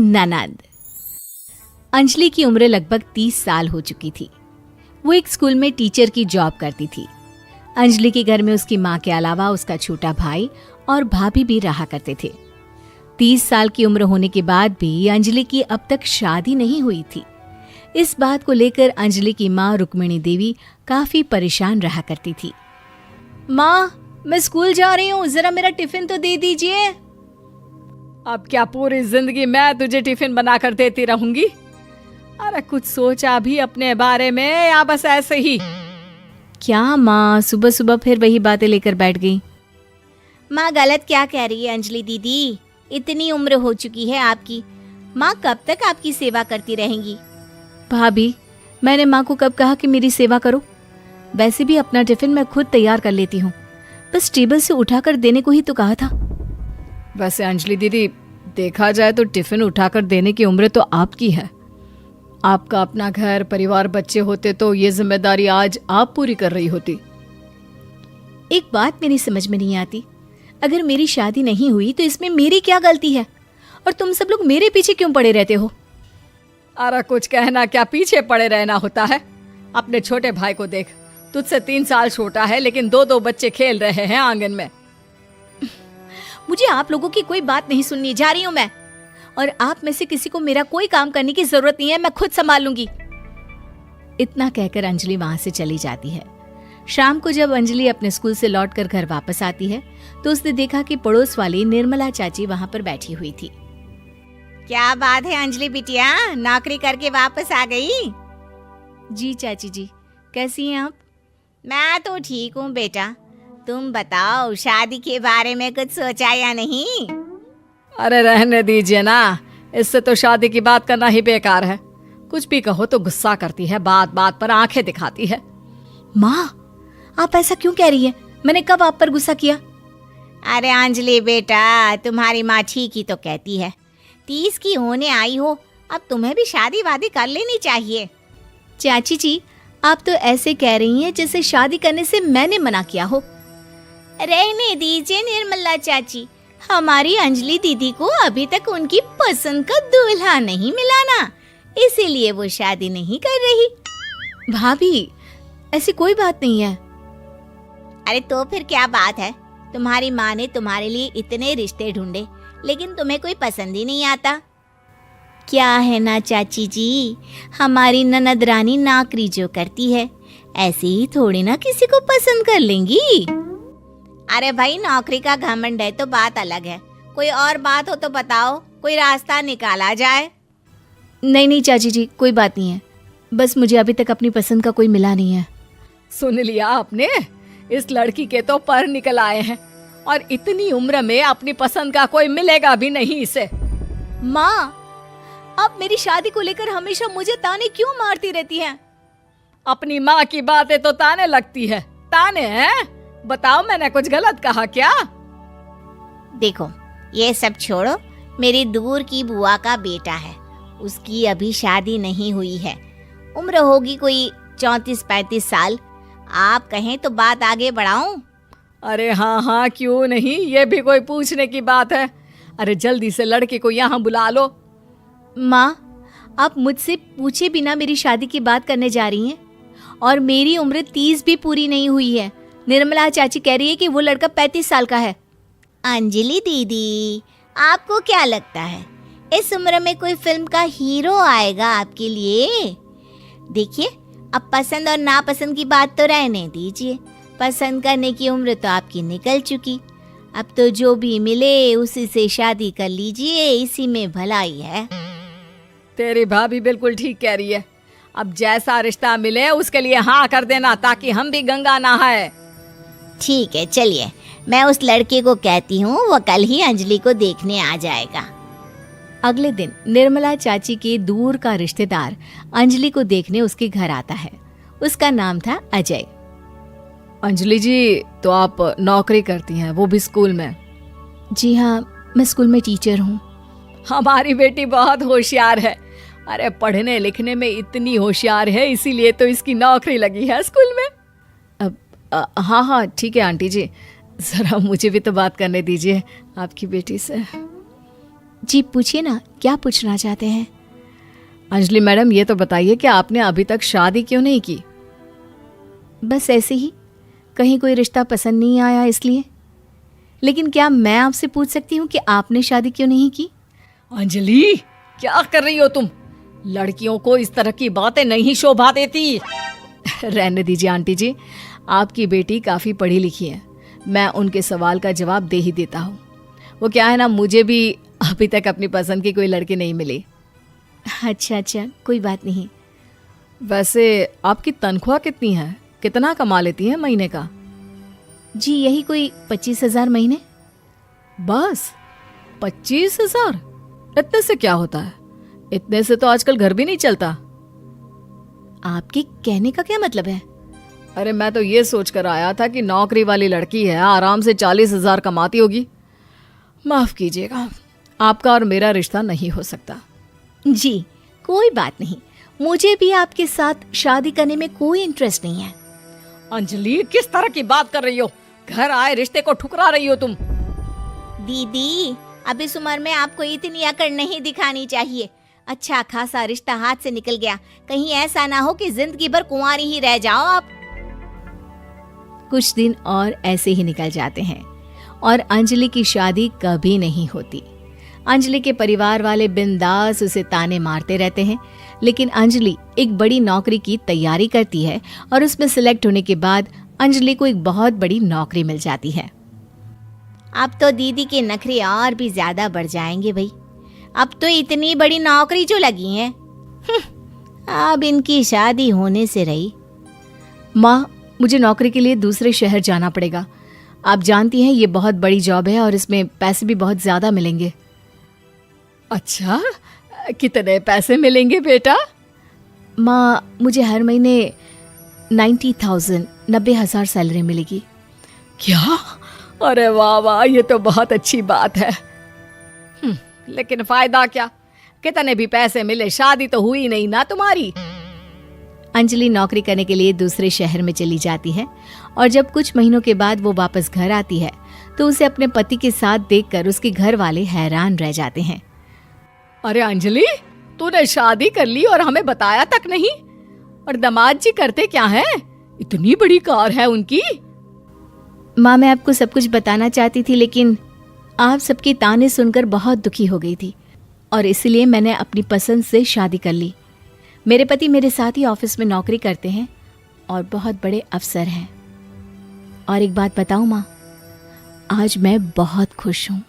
ननद। अंजलि की उम्र लगभग 30 साल हो चुकी थी। वो एक स्कूल में टीचर की जॉब करती थी। अंजलि के घर में उसकी माँ के अलावा उसका छोटा भाई और भाभी भी रहा करते थे। 30 साल की उम्र होने के बाद भी अंजलि की अब तक शादी नहीं हुई थी। इस बात को लेकर अंजलि की माँ रुक्मिणी देवी काफी परेशान रहा करती थी। माँ, मैं स्कूल जा रही हूँ, जरा मेरा टिफिन तो दे दीजिए। अब क्या पूरी जिंदगी मैं तुझे टिफिन बनाकर देती रहूंगी? अरे कुछ सोचा भी अपने बारे में या बस ऐसे ही? क्या माँ, सुबह सुबह फिर वही बातें लेकर बैठ गई। माँ गलत क्या कह रही है अंजलि दीदी, इतनी उम्र हो चुकी है आपकी, माँ कब तक आपकी सेवा करती रहेंगी? भाभी, मैंने माँ को कब कहा कि मेरी सेवा करो? वैसे भी अपना टिफिन मैं खुद तैयार कर लेती हूँ, बस टेबल से उठाकर देने को ही तो कहा था। वैसे अंजलि दीदी, देखा जाए तो टिफिन उठाकर देने की उम्र तो आपकी है। आपका अपना घर परिवार बच्चे होते तो ये जिम्मेदारी आज आप पूरी कर रही होती। एक बात मेरी समझ में नहीं आती, अगर मेरी शादी नहीं हुई तो इसमें मेरी क्या गलती है और तुम सब लोग मेरे पीछे क्यों पड़े रहते हो? अरे कुछ कहना क्या पीछे पड़े रहना होता है? अपने छोटे भाई को देख, तुझसे 3 साल छोटा है लेकिन 2 बच्चे खेल रहे हैं आंगन में। मुझे आप लोगों की कोई बात नहीं सुननी, जा रही हूँ मैं। और आप में से किसी को मेरा कोई काम करने की जरूरत नहीं है, मैं खुद संभाल लूंगी। इतना कहकर अंजलि वहां से चली जाती है। शाम को जब अंजलि अपने स्कूल से लौटकर घर वापस आती है तो उसने देखा कि पड़ोस वाली निर्मला चाची वहां पर बैठी हुई थी। क्या बात है अंजलि बिटिया, नौकरी करके वापस आ गई? जी चाची जी, कैसी हैं आप? मैं तो ठीक हूँ बेटा, तुम बताओ शादी के बारे में कुछ सोचा या नहीं? अरे रहने दीजिए ना, इससे तो शादी की बात करना ही बेकार है। कुछ भी कहो तो गुस्सा करती है, बात बात पर आंखें दिखाती है। माँ, आप ऐसा क्यों कह रही है? मैंने कब आप पर गुस्सा किया? अरे अंजलि बेटा, तुम्हारी माँ ठीक ही तो कहती है, 30 की होने आई हो, अब तुम्हें भी शादी वादी कर लेनी चाहिए। चाची जी, आप तो ऐसे कह रही हैं जैसे शादी करने से मैंने मना किया हो। रहने दीजिए निर्मला चाची, हमारी अंजलि दीदी को अभी तक उनकी पसंद का दूल्हा नहीं मिला ना, इसीलिए वो शादी नहीं कर रही। भाभी, ऐसी कोई बात नहीं है। अरे तो फिर क्या बात है? तुम्हारी माँ ने तुम्हारे लिए इतने रिश्ते ढूंढे लेकिन तुम्हें कोई पसंद ही नहीं आता। क्या है ना चाची जी, हमारी ननद रानी नौकरी जो करती है ऐसे ही थोड़ी ना किसी को पसंद कर लेंगी। अरे भाई, नौकरी का घमंड है तो बात अलग है, कोई और बात हो तो बताओ, कोई रास्ता निकाला जाए। नहीं नहीं चाची जी, कोई बात नहीं है, बस मुझे अभी तक अपनी पसंद का कोई मिला नहीं है। सुन लिया आपने, इस लड़की के तो पर निकल आए हैं और इतनी उम्र में अपनी पसंद का कोई मिलेगा भी नहीं इसे। माँ, आप मेरी शादी को लेकर हमेशा मुझे ताने क्यों मारती रहती हैं? अपनी माँ की बातें तो ताने लगती है। ताने हैं? बताओ, मैंने कुछ गलत कहा क्या? देखो, ये सब छोड़ो, मेरी दूर की बुआ का बेटा है, उसकी अभी शादी नहीं हुई है, उम्र होगी कोई 34-35 साल। आप कहें तो बात आगे बढ़ाऊं? अरे हाँ हाँ, क्यों नहीं, ये भी कोई पूछने की बात है। अरे जल्दी से लड़के को यहाँ बुला लो। माँ, आप मुझसे पूछे बिना मेरी शादी की बात करने जा रही हैं और मेरी उम्र 30 भी पूरी नहीं हुई है। निर्मला चाची कह रही है कि वो लड़का 35 साल का है। अंजलि दीदी, आपको क्या लगता है इस उम्र में कोई फिल्म का हीरो आएगा आपके लिए? देखिए, अब पसंद और नापसंद की बात तो रहने दीजिए, पसंद करने की उम्र तो आपकी निकल चुकी, अब तो जो भी मिले उसी से शादी कर लीजिए, इसी में भलाई है। तेरी भाभी बिल्कुल ठीक कह रही है, अब जैसा रिश्ता मिले उसके लिए हाँ कर देना ताकि हम भी गंगा नहाए। ठीक है, चलिए मैं उस लड़के को कहती हूँ, वो कल ही अंजलि को देखने आ जाएगा। अगले दिन निर्मला चाची के दूर का रिश्तेदार अंजलि को देखने उसके घर आता है। उसका नाम था अजय। अंजलि जी, तो आप नौकरी करती हैं, वो भी स्कूल में? जी हाँ, मैं स्कूल में टीचर हूँ। हमारी बेटी बहुत होशियार है। अरे पढ़ने लिखने में इतनी होशियार है, इसीलिए तो इसकी नौकरी लगी है स्कूल में। हाँ हाँ ठीक है आंटी जी, ज़रा मुझे भी तो बात करने दीजिए आपकी बेटी से। जी पूछिए ना, क्या पूछना चाहते हैं? अंजलि मैडम, ये तो बताइए कि आपने अभी तक शादी क्यों नहीं की? बस ऐसे ही, कहीं कोई रिश्ता पसंद नहीं आया इसलिए। लेकिन क्या मैं आपसे पूछ सकती हूँ कि आपने शादी क्यों नहीं की? अंजलि, क्या कर रही हो तुम? लड़कियों को इस तरह की बातें नहीं शोभा देती। रहने दीजिए आंटी जी, आपकी बेटी काफ़ी पढ़ी लिखी है, मैं उनके सवाल का जवाब दे ही देता हूँ। वो क्या है ना, मुझे भी अभी तक अपनी पसंद की कोई लड़की नहीं मिली। अच्छा, कोई बात नहीं। वैसे आपकी तनख्वाह कितनी है? कितना कमा लेती हैं महीने का? जी यही कोई 25,000 महीने। बस 25,000? इतने से क्या होता है? इतने से तो आजकल घर भी नहीं चलता। आपके कहने का क्या मतलब है? अरे मैं तो ये सोच कर आया था कि नौकरी वाली लड़की है, आराम से 40,000 कमाती होगी। माफ कीजिएगा, आपका और मेरा रिश्ता नहीं हो सकता। जी कोई बात नहीं, मुझे भी आपके साथ शादी करने में कोई इंटरेस्ट नहीं है। अंजलि, किस तरह की बात कर रही हो? घर आए रिश्ते को ठुकरा रही हो तुम। दीदी, अब इस उम्र में आपको इतनी अकड़ नहीं दिखानी चाहिए। अच्छा खासा रिश्ता हाथ से निकल गया, कहीं ऐसा ना हो कि जिंदगी भर कुंवारी ही रह जाओ आप। कुछ दिन और ऐसे ही निकल जाते हैं और अंजलि की शादी कभी नहीं होती। अंजलि के परिवार वाले बिंदास उसे ताने मारते रहते हैं, लेकिन अंजलि एक बड़ी नौकरी की तैयारी करती है और उसमें सिलेक्ट होने के बाद अंजलि को एक बहुत बड़ी नौकरी मिल जाती है। अब तो दीदी के नखरे और भी ज्यादा बढ़ जाएंगे भाई, अब तो इतनी बड़ी नौकरी जो लगी है, अब इनकी शादी होने से रही। माँ, मुझे नौकरी के लिए दूसरे शहर जाना पड़ेगा। आप जानती हैं ये बहुत बड़ी जॉब है और इसमें पैसे भी बहुत ज्यादा मिलेंगे। अच्छा, कितने पैसे मिलेंगे बेटा? माँ, मुझे हर महीने 90,000 सैलरी मिलेगी। क्या? अरे वाह वाह, ये तो बहुत अच्छी बात है। लेकिन फायदा क्या? कितने भी पैसे मिले, शादी तो हुई नहीं ना तुम्हारी। अंजलि नौकरी करने के लिए दूसरे शहर में चली जाती है और जब कुछ महीनों के बाद वो वापस घर आती है तो उसे अपने पति के साथ देखकर उसके घर वाले हैरान रह जाते हैं। अरे अंजलि, तूने शादी कर ली और हमें बताया तक नहीं। और दामाद जी करते क्या हैं? इतनी बड़ी कार है उनकी। माँ, मैं आपको सब कुछ बताना चाहती थी, लेकिन आप सबके ताने सुनकर बहुत दुखी हो गई थी और इसलिए मैंने अपनी पसंद से शादी कर ली। मेरे पति मेरे साथ ही ऑफिस में नौकरी करते हैं और बहुत बड़े अफसर हैं। और एक बात बताऊं माँ, आज मैं बहुत खुश हूँ।